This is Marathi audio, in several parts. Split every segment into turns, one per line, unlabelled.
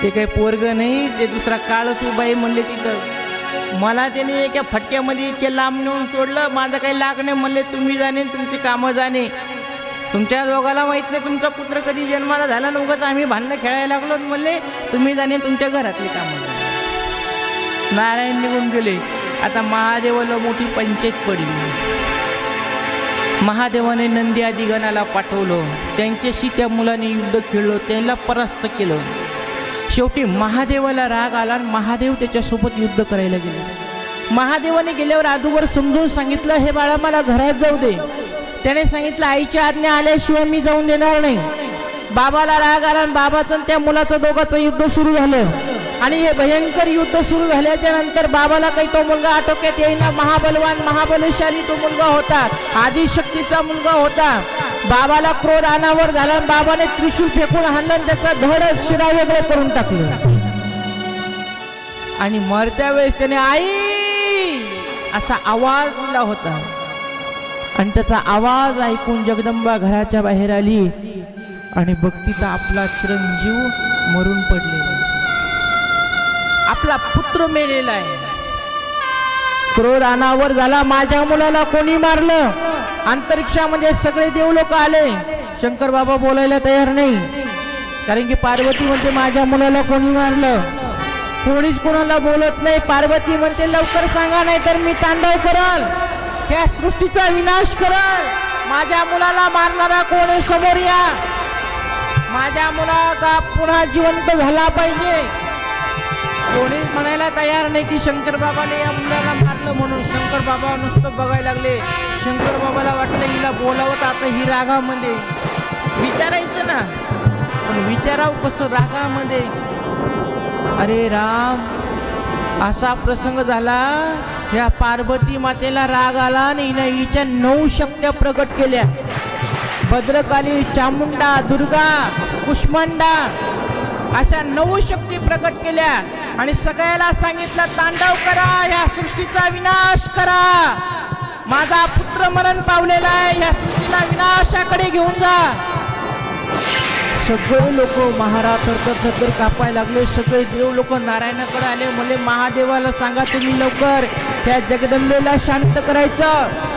ते काही पोरग नाही, ते दुसरा काळच उभा आहे म्हणले तिथं. मला त्याने एका फटक्यामध्ये इतके लांब नेऊन सोडलं, माझं काही लाग नाही म्हणले. तुम्ही जाणे तुमची कामं जाणे, तुमच्या दोघाला माहीत नाही तुमचा पुत्र कधी जन्माला झाला, नव्हतं आम्ही भांडणं खेळायला लागलो म्हणले. तुम्ही जाणे तुमच्या घरातली कामं. नारायण निघून गेले. आता महादेवाला मोठी पंचायत पडली. महादेवाने नंदी आदी गणाला पाठवलं, त्यांच्याशी त्या मुलाने युद्ध खेळलं, त्यांना परास्त केलं. शेवटी महादेवाला राग आला आणि महादेव त्याच्यासोबत युद्ध करायला गेले. महादेवाने गेल्यावर अगोदर समजून सांगितलं, हे बाळा मला घरात जाऊ दे. त्याने सांगितलं, आईच्या आज्ञा आल्याशिवाय मी जाऊन देणार नाही. बाबाला राग आला आणि बाबाचं त्या मुलाचं दोघांचं युद्ध सुरू झालं. आणि हे भयंकर युद्ध सुरू झाल्याच्या नंतर बाबाला काही तो मुलगा आटोक्यात येईना. महाबलवान महाबलशाली तो मुलगा होता, आदिशक्तीचा मुलगा होता. बाबाला क्रोध अनावर झाला, बाबाने त्रिशूल फेकून हाणलं, त्याचा धड शिरा वेगळे करून टाकलं. आणि मरत्या वेळेस त्याने आई असा आवाज दिला होता. आणि त्याचा आवाज ऐकून जगदंबा घराच्या बाहेर आली आणि बघती तर आपला चिरंजीव मरून पडलेला, आपला पुत्र मेलेला आहे. क्रोध अनावर झाला, माझ्या मुलाला कोणी मारलं? अंतरिक्षामध्ये सगळे देव लोक आले. शंकर बाबा बोलायला तयार नाही, कारण की पार्वती म्हणते माझ्या मुलाला कोणी मारलं. कोणीच कोणाला बोलत नाही. पार्वती म्हणते लवकर सांगा, नाही तर मी तांडव करल, या सृष्टीचा विनाश करल. माझ्या मुलाला मारणारा कोण आहे? समोर या. माझ्या मुलाला पुन्हा जिवंत झाला पाहिजे. कोणीच म्हणायला तयार नाही की शंकर बाबाने या मुलाला मारलं म्हणून. शंकर बाबा नुसतं बघायला लागले. शंकर बाबाला वाटलं हिला बोलावं, आता ही रागामध्ये विचारायचं ना, पण विचारावं कसं रागामध्ये? अरे राम, असा प्रसंग झाला, या पार्वती मातेला राग आला आणि हिने हिच्या 9 शक्त्या प्रगट केल्या. भद्रकाली, चामुंडा, दुर्गा, कुष्मांडा अशा 9 शक्ती प्रगट केल्या आणि सगळ्याला सांगितलं तांडव करा, या सृष्टीचा विनाश करा. माझा पुत्र मरण पावलेला आहे, या सृष्टीला विनाशाकडे घेऊन जा. सगळे लोक महाराज थरथर कापायला लागले. सगळे देव लोक नारायणाकडे आले, म्हणले महादेवाला सांगा तुम्ही लवकर या जगदंबेला शांत करायचं.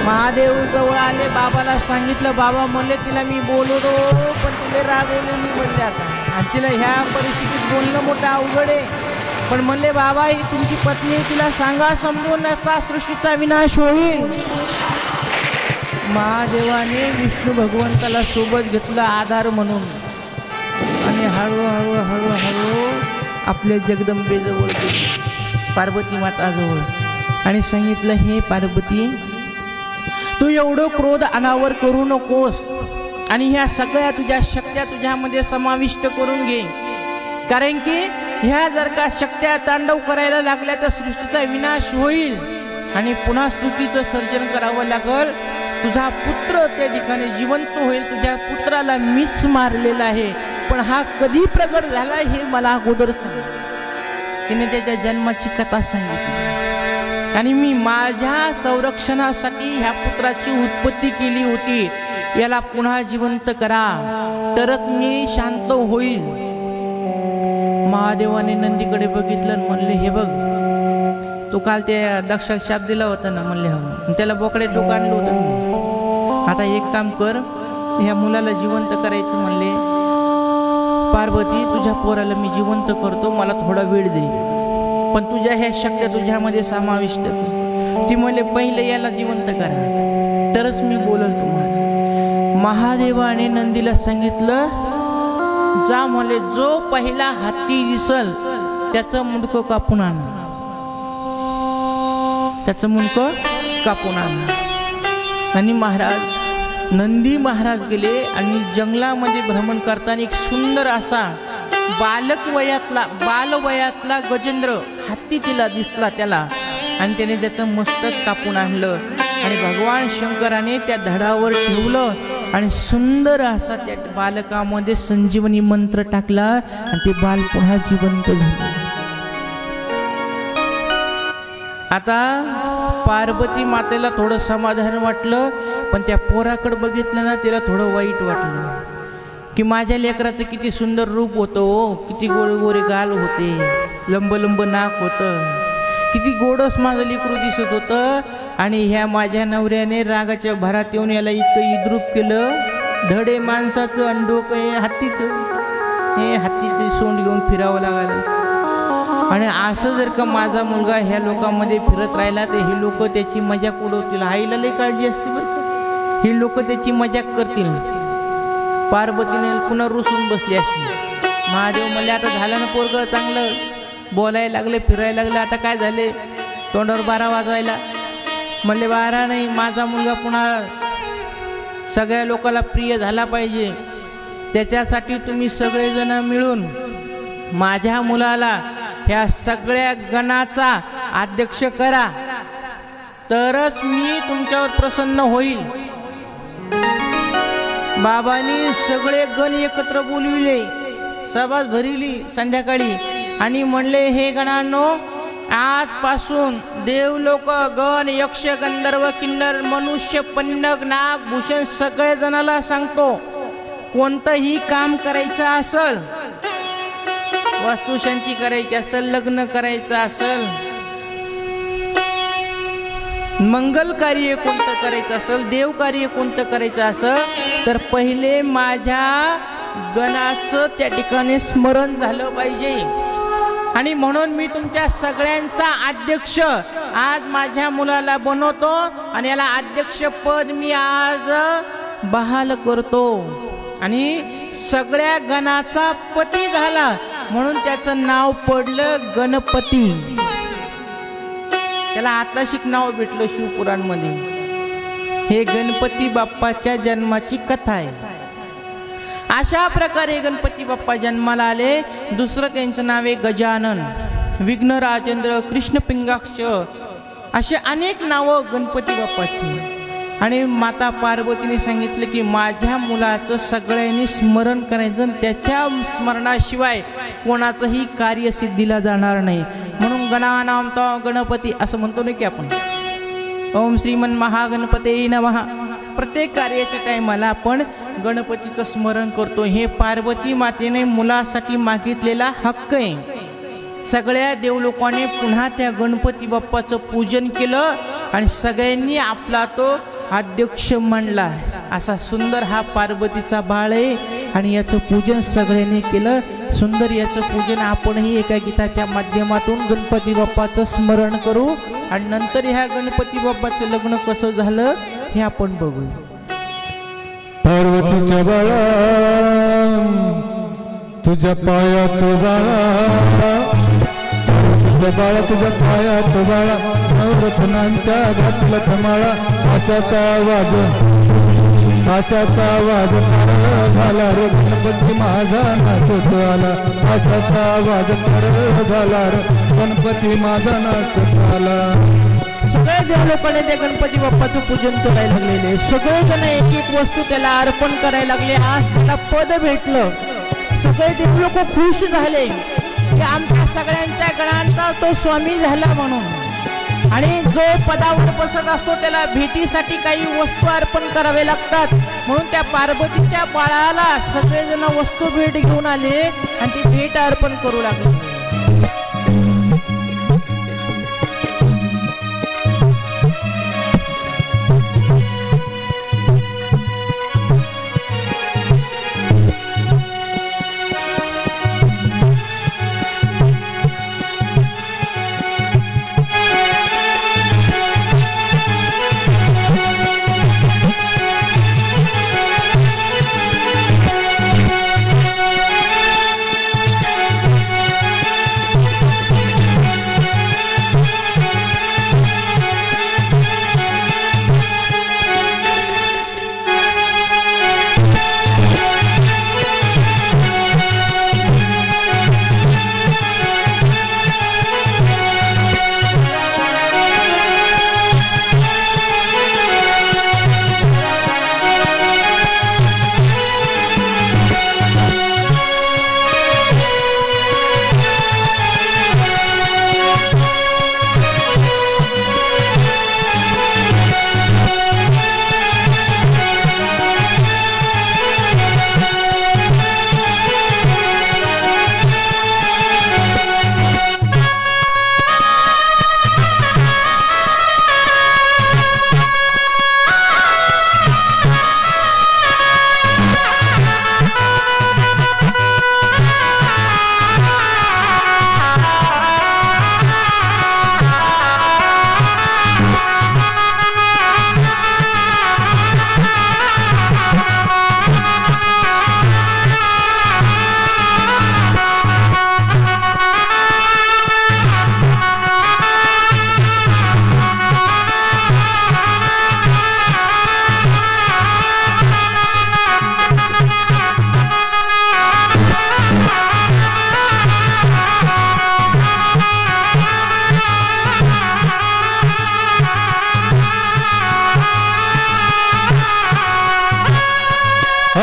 महादेव जवळ आले, बाबाला सांगितलं. बाबा म्हणले तिला मी बोलवतो, पण तिला रागवले नाही म्हणले आता, आणि तिला ह्या परिस्थितीत बोलणं मोठं अवघड आहे. पण म्हणले बाबा ही तुमची पत्नी आहे, तिला सांगा समजून, नसता सृष्टीचा विनाश होईल. महादेवाने विष्णू भगवंताला सोबत घेतलं आधार म्हणून, आणि हळूहळू हळूहळू आपल्या जगदंबेजवळ गेली, पार्वती माताजवळ, आणि सांगितलं हे पार्वती, तू एवढं क्रोध अनावर करू नकोस, आणि ह्या सगळ्या तुझ्या शक्त्या तुझ्यामध्ये समाविष्ट करून घे. कारण की ह्या जर का शक्त्या तांडव करायला लागल्या तर सृष्टीचा विनाश होईल आणि पुन्हा सृष्टीचं सर्जन करावं लागल. तुझा पुत्र त्या ठिकाणी जिवंत होईल. तुझ्या पुत्राला मीच मारलेला आहे, पण हा कधी प्रगट झाला हे मला अगोदर सांग. तिने त्याच्या जन्माची कथा सांगितली, आणि मी माझ्या संरक्षणासाठी ह्या पुत्राची उत्पत्ती केली होती. याला पुन्हा जिवंत करा तरच मी शांत होईल. महादेवाने नंदीकडे बघितलं आणि म्हणले हे बघ, तू काल त्या दक्षाला शाप दिला होता ना, म्हणले हो, त्याला बोकडे डोकं आणलं होतं. आता एक काम कर, ह्या मुलाला जिवंत करायचं म्हणले. पार्वती तुझ्या पोराला मी जिवंत करतो, मला थोडा वेळ दे, पण तुझ्या ह्या शक्त्या तुझ्यामध्ये समाविष्ट कर. ती म्हणले पहिले याला जिवंत करा तरच मी बोलल तुम्हाला. महादेवाने नंदीला सांगितलं जा म्हणले, जो पहिला हत्ती दिसल त्याचं मुंडकं कापून आण, त्याचं मुंडकं कापून आण. आणि महाराज नंदी महाराज गेले आणि जंगलामध्ये भ्रमण करताना एक सुंदर असा बालवयातला गजेंद्र हत्ती तिला दिसला त्याला, आणि त्याने त्याचं मस्तक कापून आणलं आणि भगवान शंकराने त्या धडावर ठेवलं आणि सुंदर असा त्या बालकामध्ये संजीवनी मंत्र टाकला आणि ते बाल पुन्हा जिवंत झाले. आता पार्वती मातेला थोडं समाधान वाटलं, पण त्या पोराकडे बघितलं ना तिला थोडं वाईट वाटलं. की माझ्या लेकराचं किती सुंदर रूप होतं हो, किती गोरे गोरे गाल होते, लंब लंब नाक होतं, किती गोडस माझं लेकरू दिसत होतं. आणि ह्या माझ्या नवऱ्याने रागाच्या भरात येऊन याला इतकं इद्रूप केलं. धडे माणसाचं अंडोक हत्तीचं, हे हत्तीचे सोंड घेऊन फिरावं लागलं. आणि असं जर का माझा मुलगा ह्या लोकांमध्ये फिरत राहिला तर हे लोक त्याची मजाक उडवतील. आईला लई काळजी असते बरं, ही लोक त्याची मजाक करतील. पार्वतीने पुन्हा रुसून बसली अशी. महादेव म्हणले आता झालं ना पोरगं चांगलं, बोलायला लागले, फिरायला लागले, आता काय झाले, तोंडावर बारा वाजवायला. म्हणले बारा नाही, माझा मुलगा पुन्हा सगळ्या लोकांना प्रिय झाला पाहिजे, त्याच्यासाठी तुम्ही सगळेजण मिळून माझ्या मुलाला ह्या सगळ्या गणाचा अध्यक्ष करा, तरच मी तुमच्यावर प्रसन्न होईल. बाबांनी सगळे गण एकत्र बोलविले, सभा भरिली संध्याकाळी आणि म्हणले हे गणांनो, आजपासून देव लोक, गण, यक्ष, गंधर्व, किन्नर, मनुष्य, पन्नग, नाग, भूषण सगळे जणाला सांगतो, कोणतंही काम करायचं असल, वास्तुशांती करायची असेल, लग्न करायचं असेल, मंगल कार्य कोणतं करायचं असेल, देव कार्य कोणतं करायचं असेल, तर पहिले माझ्या गणाचं त्या ठिकाणी स्मरण झालं पाहिजे. आणि म्हणून मी तुमच्या सगळ्यांचा अध्यक्ष आज माझ्या मुलाला बनवतो आणि याला अध्यक्ष पद मी आज बहाल करतो. आणि सगळ्या गणाचा पती झाला म्हणून त्याचं नाव पडलं गणपती. त्याला आताशिक नाव भेटलं शिवपुराणमध्ये. हे गणपती बाप्पाच्या जन्माची कथा आहे. अशा प्रकारे गणपती बाप्पा जन्माला आले. दुसरं त्यांचं नाव आहे गजानन, विघ्न राजेंद्र, कृष्ण पिंगाक्ष, असे अनेक नावं गणपती बाप्पाची. आणि माता पार्वतीने सांगितलं की माझ्या मुलाचं सगळ्यांनी स्मरण करायचं, त्याच्या स्मरणाशिवाय कोणाचंही कार्य सिद्धीला जाणार नाही. म्हणून गणानाम तो गणपती असं म्हणतो ना की आपण ओम श्रीमन महागणपते नमः. प्रत्येक कार्याच्या टायमाला आपण गणपतीचं स्मरण करतो. हे पार्वती मातेने मुलासाठी मागितलेला हक्क आहे. सगळ्या देवलोकांनी पुन्हा त्या गणपती बाप्पाचं पूजन केलं आणि सगळ्यांनी आपला तो अध्यक्ष मानला. असा सुंदर हा पार्वतीचा बाळ आहे आणि याचं पूजन सगळ्यांनी केलं. सुंदर याचं पूजन आपणही एका गीताच्या माध्यमातून गणपती बाप्पाचं स्मरण करू आणि नंतर ह्या गणपती बाप्पाचं लग्न कसं झालं हे आपण बघू.
पार्वतीच्या बाळा तुझ्या पायात बाळा, तुझ्या बाळा तुझ्या पायात बाळा, नवरत्नांच्या घातला कमाळा, आशाचा आवाज झाला रे गणपती माझा नाचत आला, आशाचा आवाज झाला रे गणपती माझा नाचत आला.
सगळे ज्या लोकांनी त्या गणपती बाप्पाचं पूजन करायला लागलेले, सगळे जण एक एक वस्तू त्याला अर्पण करायला लागले. आज त्याला पद भेटलं. सगळे देव लोक खुश झाले की आमच्या सगळ्यांच्या गणांचा तो स्वामी झाला म्हणून. आणि जो पदावर बसत असतो त्याला भेटीसाठी काही वस्तू अर्पण करावे लागतात. म्हणून त्या पार्वतीच्या बाळाला सगळेजण वस्तू भेट घेऊन आले आणि ती भेट अर्पण करू लागले.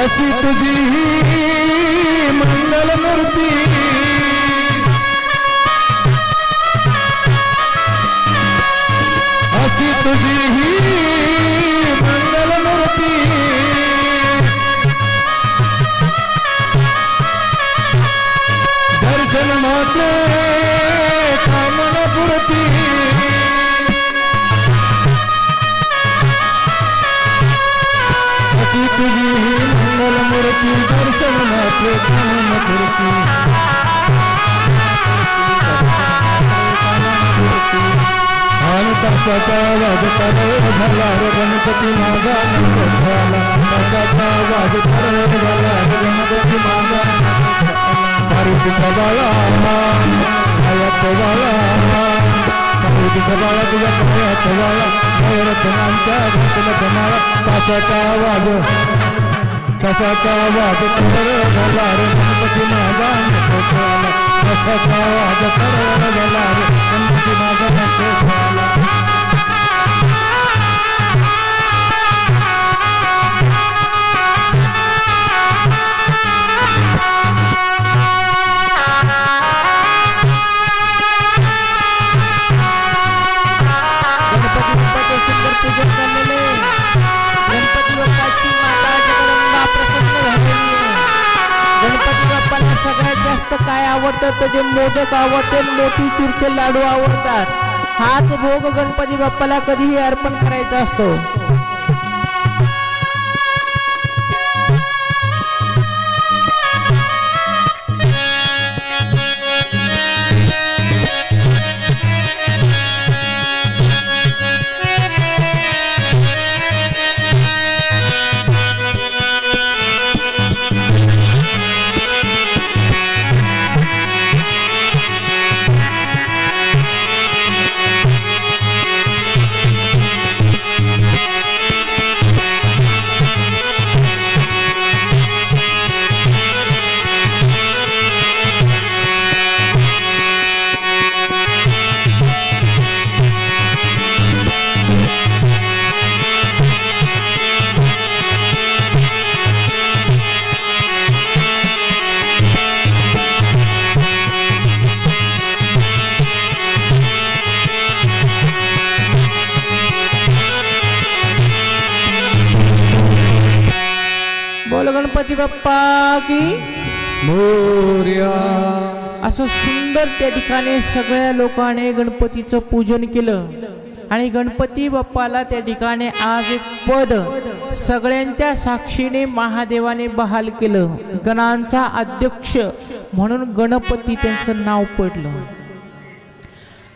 अशी तुझी ही मंगल मूर्ती अशी तुझी ही मंगल मूर्ती दर्शन मात्र कामना पुरती अशी तुझी ही मंगल मूर्ती दर्शन मात्र कामना पुरती आणि तासाचा वाद तरळ झाला रे गणपती माझा नंद झाला तासाचा वाद तरळ झाला रे गणपती माझा पार्वतीचा बाळा पायात बाळा पार्वतीचा बाळा तुझ्या पायात बाळा नवरत्नांच्या घातला धमाळा तासाचा वाद तरळ झाला रे गणपती माझा नंद झाला तासाचा वाद तरळ झाला रे गणपती माझा नंद झाला
पूजन करलेले गणपती बाप्पाची माता जगदंबा प्रसन्न झालेली आहे। गणपती बाप्पाला सगळ्यात जास्त काय आवडतं तर ते मोदक आवडते, मोतीचूरचे लाडू आवडतात। हाच भोग गणपती बाप्पाला कधीही अर्पण करायचा असतो। गणपती बाप्पा की
मोरया।
असं सुंदर त्या ठिकाणी सगळ्या लोकांनी गणपतीचं पूजन केलं आणि गणपती बाप्पाला त्या ठिकाणी आज एक पद सगळ्यांच्या साक्षीने महादेवाने बहाल केलं। गणांचा अध्यक्ष म्हणून गणपती त्यांचं नाव पडलं।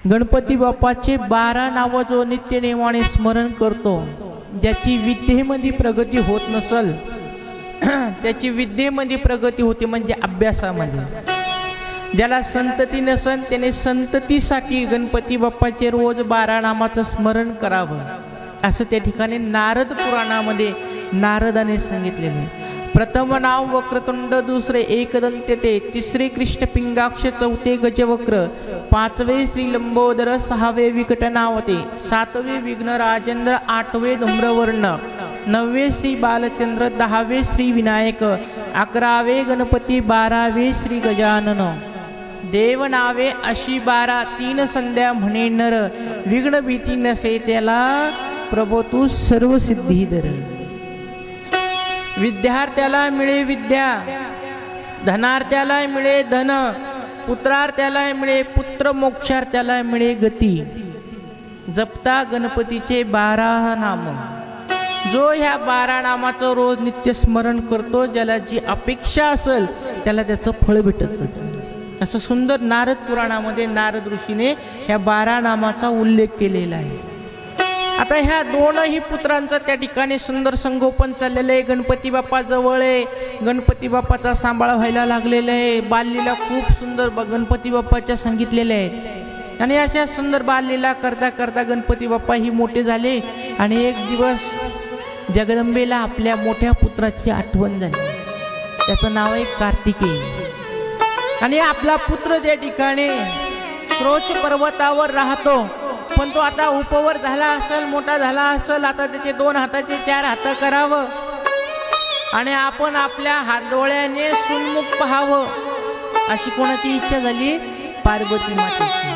गणपती बाप्पाचे 12 नाव जो नित्य नेमाने स्मरण करतो, ज्याची विद्येमध्ये प्रगती होत नसल त्याची विद्येमध्ये प्रगती होते म्हणजे अभ्यासामध्ये। ज्याला संतती नसन त्याने संततीसाठी गणपती बाप्पाचे रोज 12 नामाचं स्मरण करावं असं त्या ठिकाणी नारद पुराणामध्ये नारदाने सांगितलेले। प्रथम नाव वक्रतुंड, दुसरे एकदंत ते, तिसरे कृष्णपिंगाक्ष, चौथे गजवक्र, पाचवे श्री लंबोदर, सहावे विकटनावते, सातवे विघ्न राजेंद्र, आठवे धूम्रवर्ण, नववे श्री बालचंद्र, 10वे श्री विनायक, 11वे गणपती, 12वे श्री गजानन। देव नावे अशी 12, 3 संध्या म्हणे नर, विघ्न भीती नसे त्याला प्रभो तू सर्व सिद्धी दर। विद्यार्थ्याला मिळे विद्या, धनार्थ्याला मिळे धन, पुत्रार्थ्याला मिळे पुत्र, मोक्षार्थ्याला मिळे गती। जपता गणपतीचे 12 नाम। जो ह्या 12 नामाचं रोज नित्य स्मरण करतो, ज्याला जी अपेक्षा असेल त्याला त्याचं फळ भेटत असं सुंदर नारद पुराणामध्ये नारद ऋषीने ह्या 12 नामाचा उल्लेख केलेला आहे। आता ह्या दोनही पुत्रांचं त्या ठिकाणी सुंदर संगोपन चाललेलं आहे। गणपती बाप्पा जवळ आहे, गणपती बाप्पाचा सांभाळ व्हायला लागलेला आहे। बाललीला खूप सुंदर गणपती बाप्पाच्या सांगितलेल्या आहेत आणि अशा सुंदर बाललीला करता करता गणपती बाप्पा ही मोठे झाले आणि एक दिवस जगदंबेला आपल्या मोठ्या पुत्राची आठवण झाली। त्याचं नाव आहे कार्तिकेय आणि आपला पुत्र त्या ठिकाणी क्रोच पर्वतावर राहतो, पण तो आता उपवर झाला असेल, मोठा झाला असेल, आता त्याचे 2 हाताचे 4 हात करावं आणि आपण आपल्या हात डोळ्याने सुन्मुख पाहावं अशी कोणाची इच्छा झाली? पार्वती मातेची.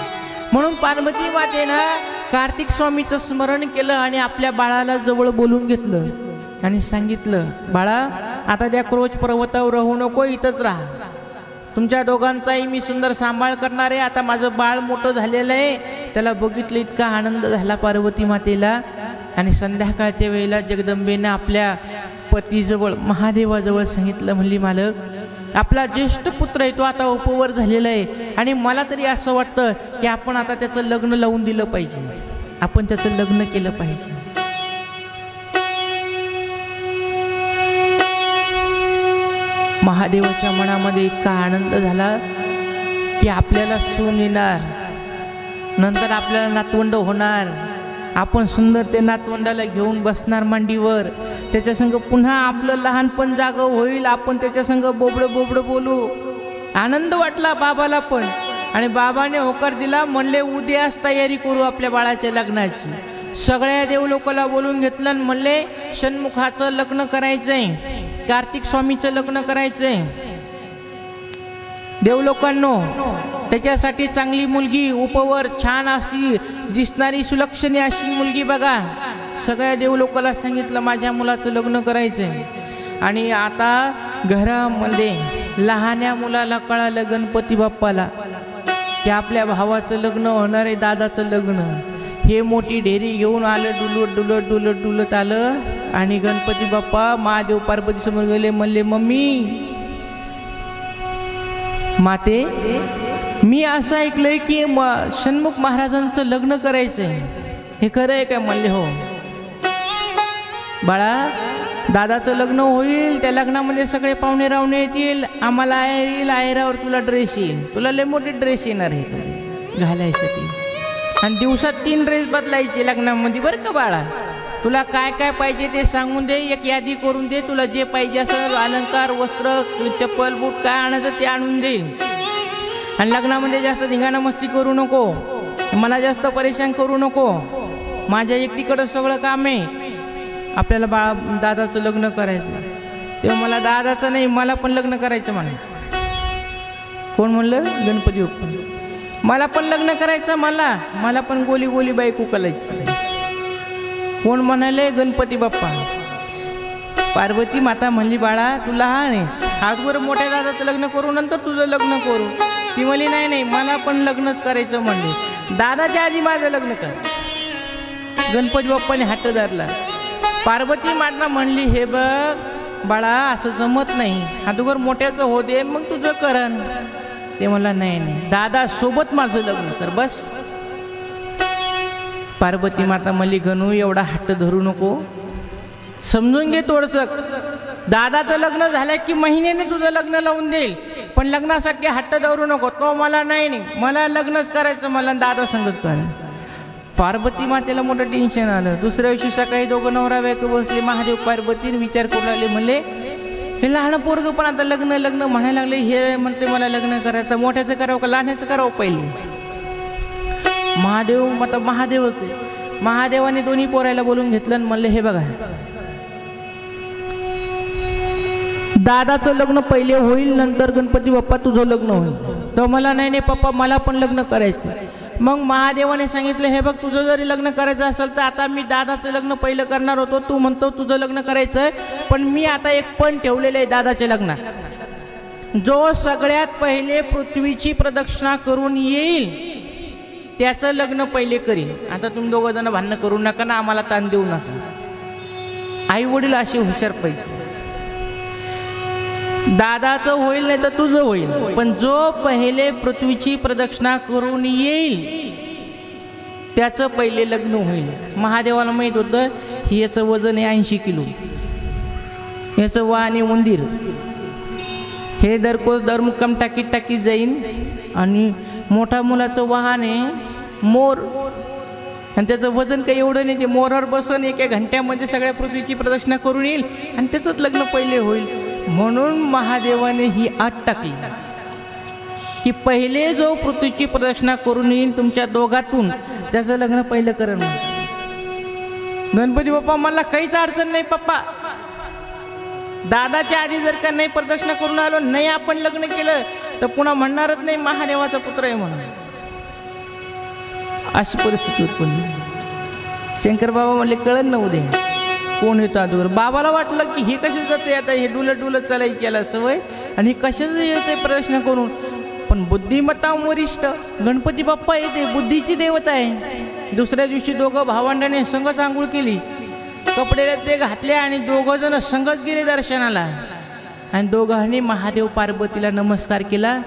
म्हणून पार्वती मातेनं कार्तिक स्वामीचं स्मरण केलं आणि आपल्या बाळाला जवळ बोलून घेतलं आणि सांगितलं, बाळा आता त्या क्रोच पर्वतावर राहू नको, इथंच राहा. तुमच्या दोघांचाही मी सुंदर सांभाळ करणार आहे. आता माझं बाळ मोठं झालेलं आहे. त्याला बघितलं इतका आनंद झाला पार्वती मातेला. आणि संध्याकाळच्या वेळेला जगदंबेनं आपल्या पतीजवळ महादेवाजवळ सांगितलं, म्हणली मालक आपला ज्येष्ठ पुत्र आहे तो आता उपवर झालेला आहे आणि मला तरी असं वाटतं की आपण आता त्याचं लग्न लावून दिलं पाहिजे, आपण त्याचं लग्न केलं पाहिजे. महादेवाच्या मनामध्ये इतका आनंद झाला की आपल्याला सून येणार, नंतर आपल्याला नातवंड होणार, आपण सुंदर ते नातवंडाला घेऊन बसणार मांडीवर, त्याच्या संग पुन्हा आपलं लहानपण जागं होईल, आपण त्याच्या संग बोबडं बोबडं बोलू. आनंद वाटला बाबाला पण. आणि बाबाने होकार दिला, म्हणले उद्याच तयारी करू आपल्या बाळाच्या लग्नाची. सगळ्या देवलोकाला बोलून घेतलं आणि म्हणले षण्मुखाचं लग्न करायचंय, कार्तिक स्वामीचं लग्न करायचंय. देवलोकांनो त्याच्यासाठी चांगली मुलगी उपवर छान अशी दिसणारी सुलक्षणी अशी मुलगी बघा. सगळ्या देवलोकाला सांगितलं माझ्या मुलाचं लग्न करायचंय. आणि आता घरामध्ये लहान्या मुलाला कळालं गणपती बाप्पाला की आपल्या भावाचं लग्न होणार आहे, दादाचं लग्न. हे मोठी ढेरी घेऊन आलं, डुलत डुलत डुलत डुलत आलं आणि गणपती बाप्पा महादेव पार्वती समोर गेले. म्हणले मम्मी माते मी असं ऐकलंय की षण्मुख महाराजांचं लग्न करायचंय, हे खरं आहे का? म्हणले हो बाळा, दादाचं लग्न होईल, त्या लग्नामध्ये सगळे पाहुणे रावणे येतील, आम्हाला येईल आहेरावर तुला ड्रेस येईल, तुला लय मोठे ड्रेस येणार आहे घालायसाठी. आणि दिवसात 3 ड्रेस बदलायचे लग्नामध्ये बरं का बाळा. तुला काय काय पाहिजे ते सांगून दे, एक यादी करून दे, तुला जे पाहिजे असं अलंकार वस्त्र चप्पल बूट काय आणायचं ते आणून देईल. आणि लग्नामध्ये जास्त धिंगाणा मस्ती करू नको, मला जास्त परेशान करू नको, माझ्या एकटीकडं सगळं काम आहे. आपल्याला दादाचं लग्न करायचं. तेव्हा मला दादाचं नाही, मला पण लग्न करायचं म्हणा. कोण म्हणलं? गणपती बाप्पा. मला पण लग्न करायचं, मला पण गोली गोली बायको करायची. कोण म्हणाले? गणपती बाप्पा. पार्वती माता म्हणली बाळा तू लहान आहेस, आजवर मोठ्या दादाचं लग्न करू नंतर तुझं लग्न करू. ती म्हणली नाही नाही मला पण लग्नच करायचं. म्हणली दादाच्या आधी माझं लग्न कर. गणपती बाप्पाने हात धरला. पार्वती माता म्हणली हे बघ बाळा असं जमत नाही, अगोदर मोठ्याचं हो दे मग तुझं करण. ते म्हणला नाही नाही दादा सोबत माझं लग्न कर बस. पार्वती माता म्हणली गणू एवढा हट्ट धरू नको, समजून घे थोडंसं. दादाचं लग्न झालं की महिन्याने तुझं लग्न लावून देईल, पण लग्नासाठी हट्ट धरू नको. तो मला नाही मला लग्नच करायचं, मला दादा संगच करायचं. पार्वती मातेला मोठं टेन्शन आलं. दुसऱ्या दिवशी सकाळी दोघं नवरा बायको बसले महादेव पार्वती विचार करू लागले. म्हणले हे लहान पोरग पण आता लग्न लग्न म्हणायला लागले, हे म्हणते मला लग्न करायचं, मोठ्याचं करावं का लहान्याचं करावं पहिले. महादेव आता महादेवच आहे. महादेवाने दोन्ही पोरायला बोलून घेतलं आणि म्हणले हे बघा दादाचं लग्न पहिले होईल, नंतर गणपती बाप्पा तुझं लग्न होईल. तर मला नाही नाही पप्पा मला पण लग्न करायचं. मग महादेवाने सांगितलं हे बघ तुझं जरी लग्न करायचं असेल तर आता मी दादाचं लग्न पहिलं करणार होतो, तू म्हणतो तुझं लग्न करायचं, पण मी आता एक पण ठेवलेलं आहे दादाच्या लग्नात. जो सगळ्यात पहिले पृथ्वीची प्रदक्षिणा करून येईल त्याचं लग्न पहिले करीन. आता तुम्ही दोघं जण भांडणं करू नका ना, आम्हाला ताण देऊ नका. आई वडील असे हुशार पाहिजे. दादाचं होईल नाही तर तुझं होईल, पण जो पहिले पृथ्वीची प्रदक्षिणा करून येईल त्याचं पहिले लग्न होईल. महादेवाला माहित होतं याचं वजन आहे 80 किलो, याचं वाहन आहे उंदीर, हे दर मुक्काम टाकीत टाकीत जाईन. आणि मोठा मुलाचं वाहन आहे मोर, आणि त्याचं वजन काही एवढं नाही, ते मोरावर बसून 1 घंट्यामध्ये सगळ्या पृथ्वीची प्रदक्षिणा करून येईल आणि त्याचंच लग्न पहिले होईल. म्हणून महादेवाने ही अट टाकली की पहिले जो पृथ्वीची प्रदक्षिणा करून येईल तुमच्या दोघातून त्याचं लग्न पहिलं करण. गणपती बाप्पा मला काहीच अडचण नाही पप्पा, दादाच्या आधी जर का नाही प्रदक्षिणा करून आलो, नाही आपण लग्न केलं तर पुन्हा म्हणणारच नाही महादेवाचा पुत्र आहे म्हणून. अशी परिस्थिती उत्पन्न. शंकर बाबा म्हणले कळण न उद्या कोण येतो अगोदर. बाबाला वाटलं की हे कशाच जाते आता, हे डुलत डुलत चालायची याला सवय आणि कशाच येते प्रदक्षिणा करून. पण बुद्धिमत्ता वरिष्ठ गणपती बाप्पा येते, बुद्धीची देवता आहे. दुसऱ्या दिवशी दोघं भावंडाने संगच आंघोळ केली, कपडे ते घातले आणि दोघं जण संगच गेले दर्शनाला. आणि दोघांनी महादेव पार्वतीला नमस्कार केला.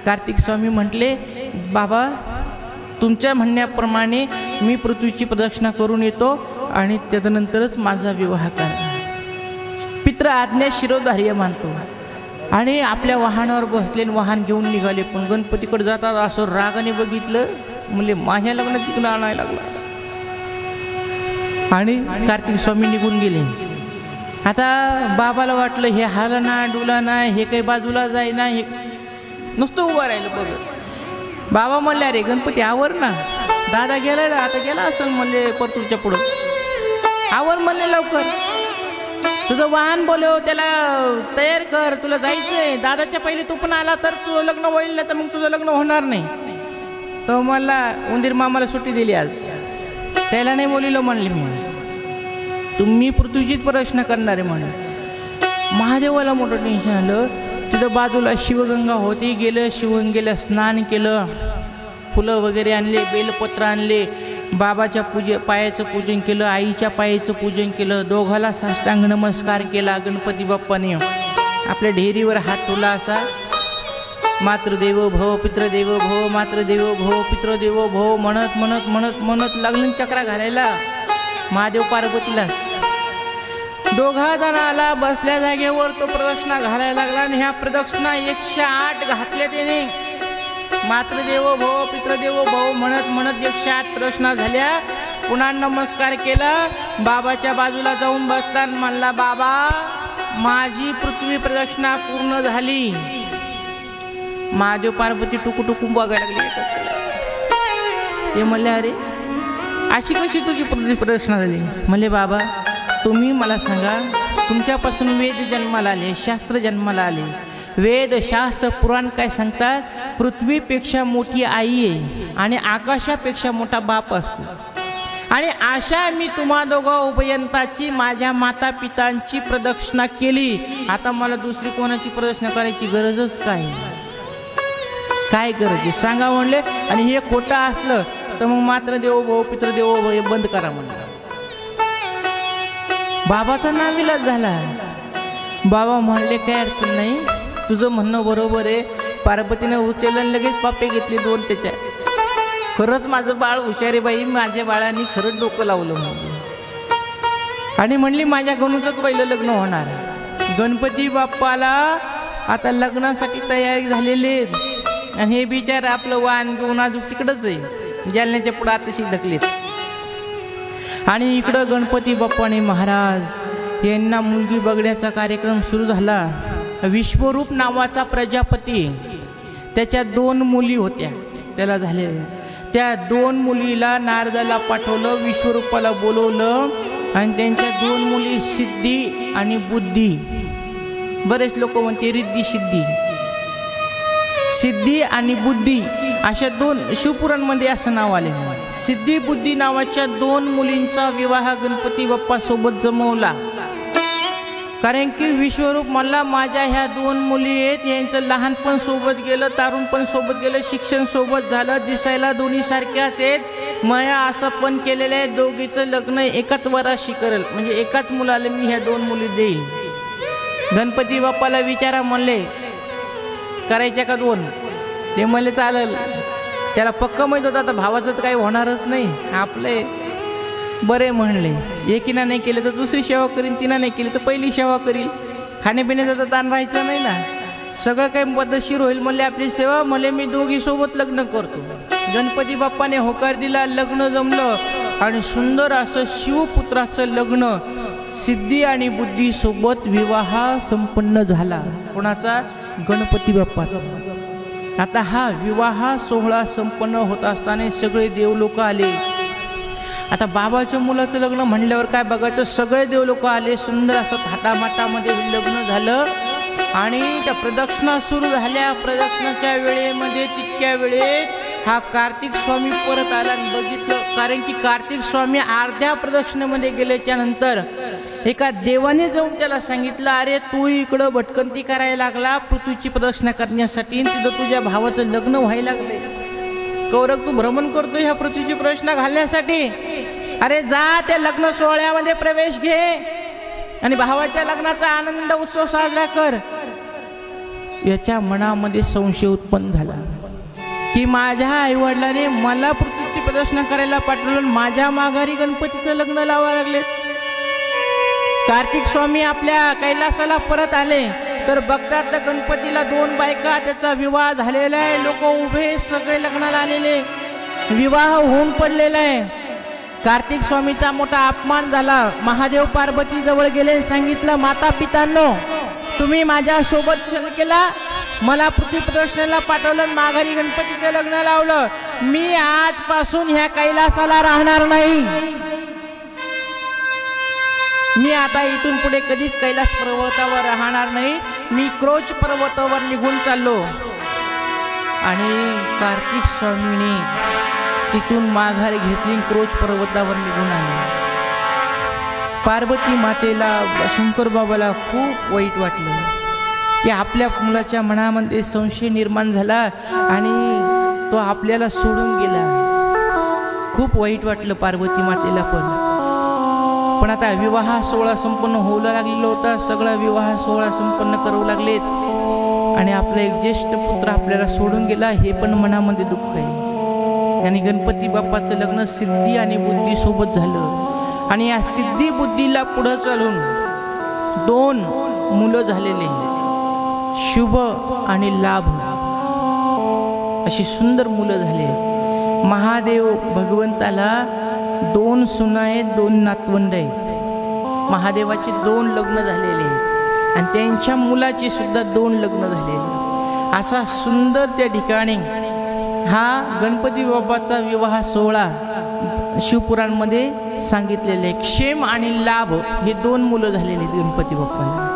कार्तिक स्वामी म्हटले बाबा तुमच्या म्हणण्याप्रमाणे मी पृथ्वीची प्रदक्षिणा करून येतो आणि त्यानंतरच माझा विवाह करा. पित्र आज्ञा शिरोधार्य मानतो. आणि आपल्या वाहनावर बसले, वाहन घेऊन निघाले. पण गणपतीकडे जातात असं रागाने बघितलं, म्हणजे माझ्या लग्नात तिकडं आणायला लागला. आणि कार्तिक स्वामी निघून गेले. आता बाबाला वाटलं हे हाला ना डुला ना, हे काही बाजूला जाईना, हे नुसतं उभं राहिलं बघत. बाबा म्हणले अरे गणपती आवर ना, दादा गेला ना, आता गेला असं म्हणले परतूरच्या पुढं. आवर म्हणले लवकर, तुझं वाहन बोलव, त्याला तयार कर, तुला जायचंय. दादाच्या पहिले तू पण आला तर तुझं लग्न होईल ना, तर मग तुझं लग्न होणार नाही. तर मला उंदीर मामाला सुट्टी दिली आज, त्याला नाही बोलिलं म्हणले मी, तुम्ही पृथ्वीचीच प्रदक्षिणा करणार आहे म्हणे. महादेवाला मोठं टेन्शन आलं. तिथं बाजूला शिवगंगा होती, गेलं शिवगंगेला स्नान केलं, फुलं वगैरे आणले, बेलपत्र आणले, बाबाच्या पायाचं पूजन केलं, आईच्या पायाचं पूजन केलं, दोघाला साष्टांग नमस्कार केला. गणपती बाप्पाने आपल्या ढेरीवर हात ठेवला असा, मातृदेवो भव पितृदेवो भव मातृदेवो भव पितृदेवो भव म्हणत म्हणत म्हणत म्हणत लागलं चक्रा घालायला महादेव पार्वतीला. दोघा जणाला बसल्या जागेवर तो प्रदक्षिणा घालायला लागला. आणि ह्या प्रदक्षिणा 108 घातल्या त्याने. मातृदेवो भव पितृदेवो भव म्हणत म्हणत 108 प्रदक्षिणा झाल्या. पुन्हा नमस्कार केला. बाबाच्या बाजूला जाऊन बसला, म्हणला बाबा माझी पृथ्वी प्रदक्षिणा पूर्ण झाली. महादेव पार्वती टुकू टुकू बघायला लागले. ते म्हणले अरे अशी कशी तुझी पृथ्वी प्रदक्षिणा झाली. म्हणले बाबा तुम्ही मला सांगा, तुमच्यापासून वेद जन्माला आले, शास्त्र जन्माला आले. वेद शास्त्र पुराण काय सांगतात, पृथ्वीपेक्षा मोठी आई आहे आणि आकाशापेक्षा मोठा बाप असतो. आणि अशा मी तुम्हा दोघं उभयंताची माझ्या माता पितांची प्रदक्षिणा केली. आता मला दुसरी कोणाची प्रदक्षिणा करायची गरजच काय गरज आहे सांगा म्हणले. आणि हे खोटं असलं तर मग मात्र देवो भव पितृदेवो भव हे बंद करा म्हणलं. बाबाचा नाविलाज झाला. बाबा म्हणले काय अडचण नाही, तुझं म्हणणं बरोबर आहे. पार्वतीने उचललं, लगेच पापे घेतली 2 त्याच्या. खरंच माझं बाळ हुशारी बाई, माझ्या बाळाने खरंच डोकं लावलं म्हणून. आणि म्हणली माझ्या गणूचंच पहिलं लग्न होणार. गणपती बाप्पाला आता लग्नासाठी तयारी झालेली आहेत. आणि हे बिचार आपलं वाहन घेऊन अजून तिकडंच आहे, जालन्याच्या पुढं आताशी ढकलेत. आणि इकडं गणपती बाप्पाने महाराज यांना मुलगी बघण्याचा कार्यक्रम सुरू झाला. विश्वरूप नावाचा प्रजापती, त्याच्या 2 मुली होत्या त्याला झालेल्या. त्या 2 मुलीला नारदाला पाठवलं, विश्वरूपाला बोलवलं. आणि त्यांच्या 2 मुली सिद्धी आणि बुद्धी. बरेच लोक म्हणते रिद्धी सिद्धी, सिद्धी आणि बुद्धी अशा 2 शिवपुराणमध्ये असं नाव आले. सिद्धी बुद्धी नावाच्या 2 मुलींचा विवाह गणपती बाप्पा सोबत जमवला. कारण की विश्वरूप म्हणला माझ्या ह्या 2 मुली आहेत, यांचं लहानपण सोबत गेलं, तारुणपण सोबत गेलं, शिक्षण सोबत झालं, दिसायला दोन्ही सारख्याच आहेत. मया असं पण केलेलं आहे, दोघीचं लग्न एकाच वराशी करेल, म्हणजे एकाच मुलाला मी ह्या 2 मुली देईल. गणपती बाप्पाला विचारा म्हणले करायच्या का 2? ते म्हणले चालेल. त्याला पक्का माहीत होतं आता भावाचं तर काही होणारच नाही, आपले बरे म्हणले. एकीना नाही केलं तर दुसरी सेवा करीन, तिनं नाही केली तर पहिली सेवा करील. खाण्यापिण्याचं तर ताण राहायचं नाही ना, सगळं काही पद्धतशीर होईल. म्हणले आपली सेवा. म्हणले मी दोघी सोबत लग्न करतो. गणपती बाप्पाने होकार दिला, लग्न जमलं. आणि सुंदर असं शिवपुत्राचं लग्न सिद्धी आणि बुद्धी सोबत विवाह संपन्न झाला. कोणाचा? गणपती बाप्पाचा. आता हा विवाह सोहळा संपन्न होत असताना सगळे देवलोक आले. आता बाबाच्या मुलाचं लग्न म्हणल्यावर काय बघायचं, सगळे देव लोक आले, सुंदर असं थाटामाटामध्ये लग्न झालं आणि त्या प्रदक्षिणा सुरू झाल्या. प्रदक्षिणाच्या वेळेमध्ये तितक्या वेळेत हा कार्तिक स्वामी परत आला आणि बघितलं, कारण की कार्तिक स्वामी अर्ध्या प्रदक्षिणेमध्ये गेल्याच्या नंतर एका देवाने जाऊन त्याला सांगितलं, अरे तू इकडं भटकंती करायला लागला पृथ्वीची प्रदक्षिणा करण्यासाठी, तिथं तुझ्या भावाचं लग्न व्हायला लागले, कौरक तू भ्रमण करतो ह्या पृथ्वीची प्रदक्षिणा घालण्यासाठी, अरे जा त्या लग्न सोहळ्यामध्ये प्रवेश घे आणि भावाच्या लग्नाचा आनंद उत्सव साजरा कर. याच्या मनामध्ये संशय उत्पन्न झाला की माझ्या आईवडिलांनी मला पृथ्वीची प्रदक्षिणा करायला पाठवलं, माझ्या माघारी गणपतीचं लग्न लावायला लागले. कार्तिक स्वामी आपल्या कैलासाला परत आले तर बघतात तर गणपतीला 2 बायका, त्याचा विवाह झालेला आहे, लोक उभे सगळे लग्नाला आलेले, विवाह होऊन पडलेला आहे. कार्तिक स्वामीचा मोठा अपमान झाला. महादेव पार्वती जवळ गेले, सांगितलं, माता पितांनो तुम्ही माझ्या सोबत छल केला, मला पृथ्वी प्रदक्षिणेला पाठवलं, माघारी गणपतीचं लग्न लावलं, मी आजपासून ह्या कैलासाला राहणार नाही, मी आता इथून पुढे कधीच कैलास पर्वतावर राहणार नाही, मी क्रोच पर्वतावर निघून चाललो. आणि कार्तिक स्वामीने तिथून माघार घेतली, क्रोच पर्वतावर निघून आले. पार्वती मातेला, शंकर बाबाला खूप वाईट वाटलं की आपल्या मुलाच्या मनामध्ये संशय निर्माण झाला आणि तो आपल्याला सोडून गेला. खूप वाईट वाटलं पार्वती मातेला पण आता विवाह सोहळा संपन्न होऊ लागलेला होता, सगळा विवाह सोहळा संपन्न करू लागलेत आणि आपला एक ज्येष्ठ पुत्र आपल्याला सोडून गेला, हे पण मनामध्ये दुःख आहे. आणि गणपती बाप्पाचं लग्न सिद्धी आणि बुद्धी सोबत झालं आणि या सिद्धी बुद्धीला पुढे चालून 2 मुलं झालेले, शुभ आणि लाभ अशी सुंदर मुलं झाले. महादेव भगवंताला 2 सुना आहेत, 2 नातवंड आहेत. महादेवाचे 2 लग्न झालेले आहेत आणि त्यांच्या मुलाचे सुद्धा 2 लग्न झालेले. असा सुंदर त्या ठिकाणी हा गणपती बाप्पाचा विवाह सोहळा शिवपुराणमध्ये सांगितलेले. क्षेम आणि लाभ हे 2 मुलं झालेले आहेत गणपती बाप्पाला.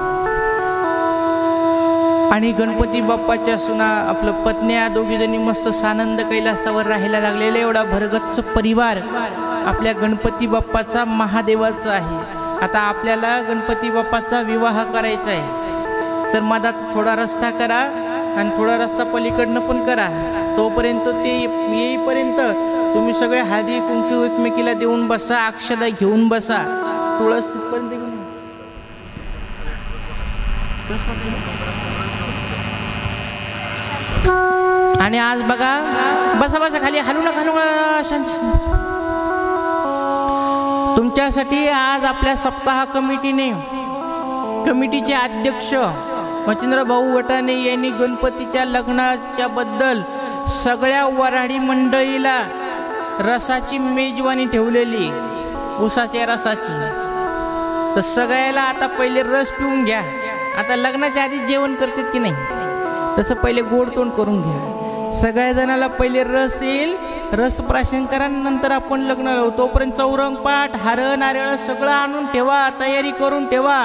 आणि गणपती बाप्पाच्या सुना आपलं पत्न्या दोघी जणी मस्त सानंद कैलासावर राहायला लागलेले. एवढा भरगच्च परिवार आपल्या गणपती बाप्पाचा महादेवाचा आहे. आता आपल्याला गणपती बाप्पाचा विवाह करायचा आहे तर मधात थोडा रस्ता करा आणि थोडा रस्ता पलीकडनं पण करा. तोपर्यंत ते येईपर्यंत तुम्ही सगळे हळदी कुंकू एकमेकीला देऊन बसा, अक्षदा घेऊन बसा, तुळस पर्यंत घेऊन. आणि आज बघा, बसा बसा खाली, हलू नका हलू नका. तुमच्यासाठी आज आपल्या सप्ताह कमिटीचे अध्यक्ष मच्छिंद्र भाऊ वटाणे यांनी गणपतीच्या लग्नाच्या बद्दल सगळ्या वऱ्हाडी मंडळीला रसाची मेजवानी ठेवलेली, उसाच्या रसाची. तर सगळ्याला आता पहिले रस पिऊन घ्या. आता लग्नाच्या आधी जेवण करतात की नाही, तसं पहिले गोड तोंड करून घ्या. सगळ्या जणाला पहिले रस येईल, रस प्राशन करा, नंतर आपण लग्न लावू. तोपर्यंत चौरंग पाठ, हार नारळ सगळं आणून ठेवा, तयारी करून ठेवा.